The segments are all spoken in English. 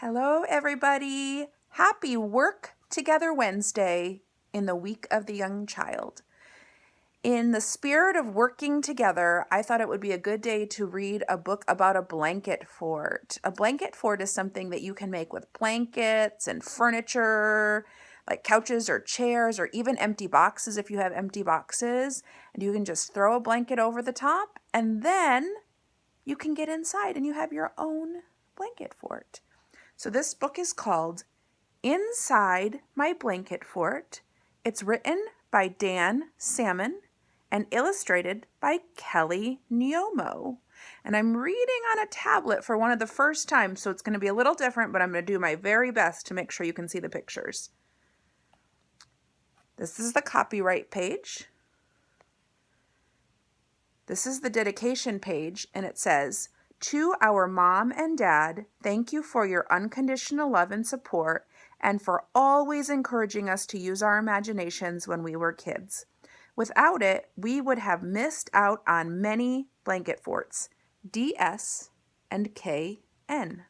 Hello, everybody. Happy Work Together Wednesday in the week of the young child. In the spirit of working together, I thought it would be a good day to read a book about a blanket fort. A blanket fort is something that you can make with blankets and furniture, like couches or chairs, or even empty boxes if you have empty boxes. And you can just throw a blanket over the top, and then you can get inside and you have your own blanket fort. So this book is called Inside My Blanket Fort. It's written by Sammon and illustrated by Kelly Nyomo. And I'm reading on a tablet for one of the first times, so it's going to be a little different, but I'm going to do my very best to make sure you can see the pictures. This is the copyright page. This is the dedication page, and it says, "To our mom and dad, thank you for your unconditional love and support and for always encouraging us to use our imaginations when we were kids. Without it, we would have missed out on many blanket forts. DS and KN."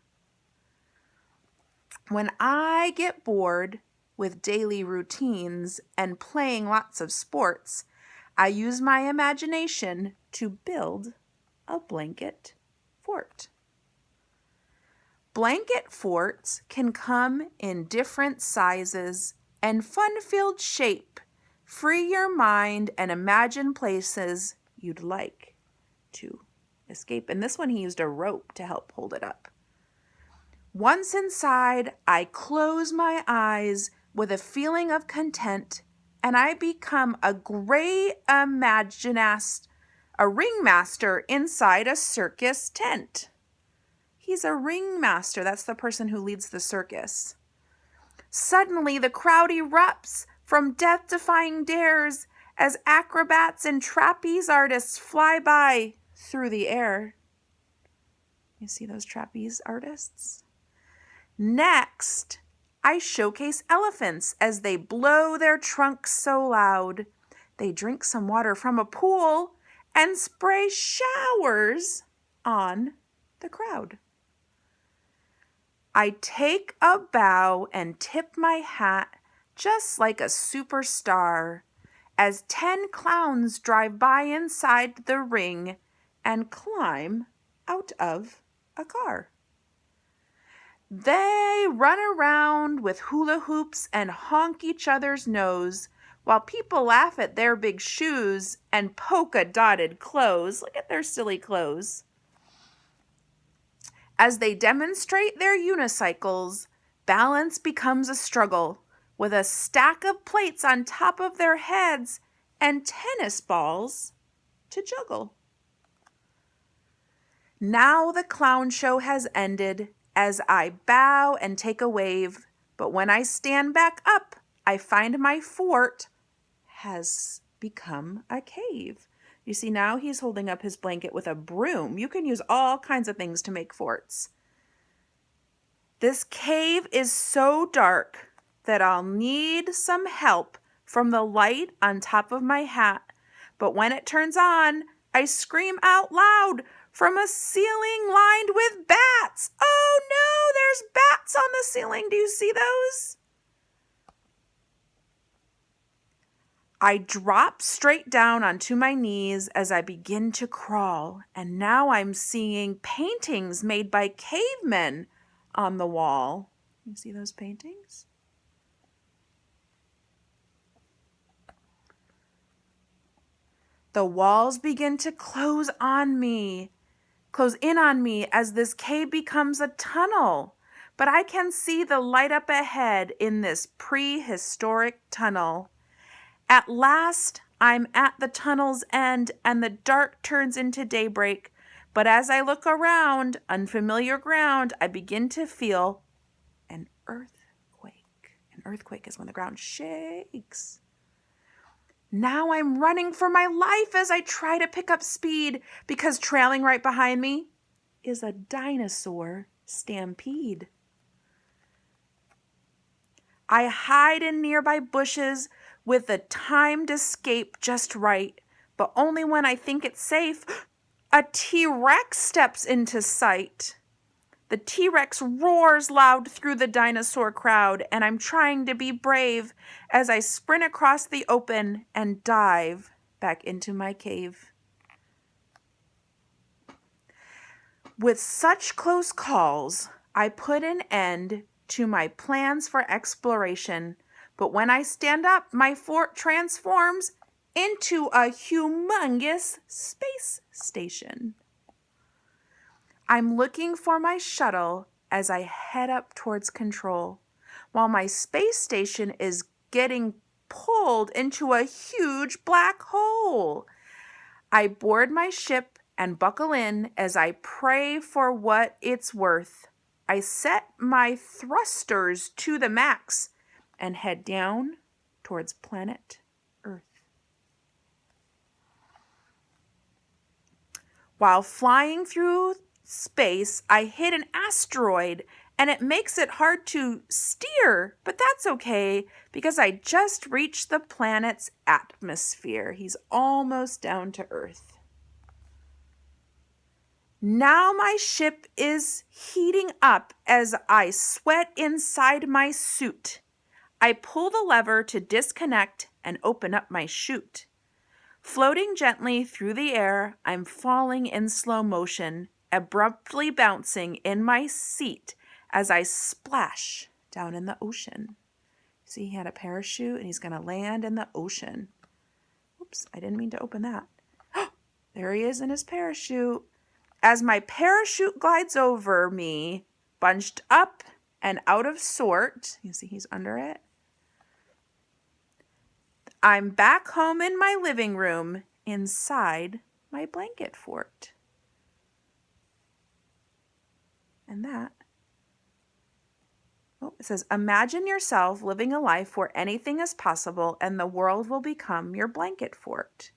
When I get bored with daily routines and playing lots of sports, I use my imagination to build a blanket fort. Blanket forts can come in different sizes and fun-filled shape. Free your mind and imagine places you'd like to escape. And this one, he used a rope to help hold it up. Once inside, I close my eyes with a feeling of content, and I become a ringmaster inside a circus tent. He's a ringmaster. That's the person who leads the circus. Suddenly, the crowd erupts from death-defying dares as acrobats and trapeze artists fly by through the air. You see those trapeze artists? Next, I showcase elephants as they blow their trunks so loud. They drink some water from a pool and spray showers on the crowd. I take a bow and tip my hat just like a superstar as 10 clowns drive by inside the ring and climb out of a car. They run around with hula hoops and honk each other's nose while people laugh at their big shoes and polka-dotted clothes. Look at their silly clothes. As they demonstrate their unicycles, balance becomes a struggle with a stack of plates on top of their heads and tennis balls to juggle. Now the clown show has ended as I bow and take a wave, but when I stand back up, I find my fort has become a cave. You see, now he's holding up his blanket with a broom. You can use all kinds of things to make forts. This cave is so dark that I'll need some help from the light on top of my hat. But when it turns on, I scream out loud from a ceiling lined with bats. Oh no, there's bats on the ceiling. Do you see those? I drop straight down onto my knees as I begin to crawl, and now I'm seeing paintings made by cavemen on the wall. You see those paintings? The walls begin to close in on me as this cave becomes a tunnel, but I can see the light up ahead in this prehistoric tunnel. At last, I'm at the tunnel's end and the dark turns into daybreak. But as I look around unfamiliar ground, I begin to feel an earthquake. An earthquake is when the ground shakes. Now I'm running for my life as I try to pick up speed because trailing right behind me is a dinosaur stampede. I hide in nearby bushes with the timed escape just right, but only when I think it's safe, a T-Rex steps into sight. The T-Rex roars loud through the dinosaur crowd, and I'm trying to be brave as I sprint across the open and dive back into my cave. With such close calls, I put an end to my plans for exploration, but when I stand up, my fort transforms into a humongous space station. I'm looking for my shuttle as I head up towards control, while my space station is getting pulled into a huge black hole. I board my ship and buckle in as I pray for what it's worth. I set my thrusters to the max and head down towards planet Earth. While flying through space, I hit an asteroid and it makes it hard to steer, but that's okay because I just reached the planet's atmosphere. He's almost down to Earth. Now my ship is heating up as I sweat inside my suit. I pull the lever to disconnect and open up my chute. Floating gently through the air, I'm falling in slow motion, abruptly bouncing in my seat as I splash down in the ocean. See, he had a parachute and he's going to land in the ocean. Oops, I didn't mean to open that. There he is in his parachute. As my parachute glides over me, bunched up and out of sort, you see he's under it. I'm back home in my living room inside my blanket fort. And that, it says, imagine yourself living a life where anything is possible and the world will become your blanket fort.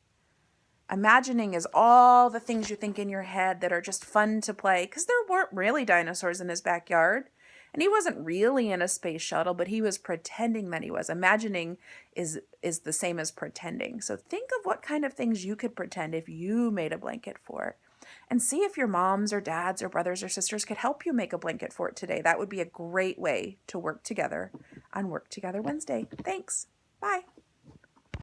Imagining is all the things you think in your head that are just fun to play, because there weren't really dinosaurs in his backyard. And he wasn't really in a space shuttle, but he was pretending that he was. Imagining is the same as pretending. So think of what kind of things you could pretend if you made a blanket fort. And see if your moms or dads or brothers or sisters could help you make a blanket fort today. That would be a great way to work together on Work Together Wednesday. Thanks. Bye.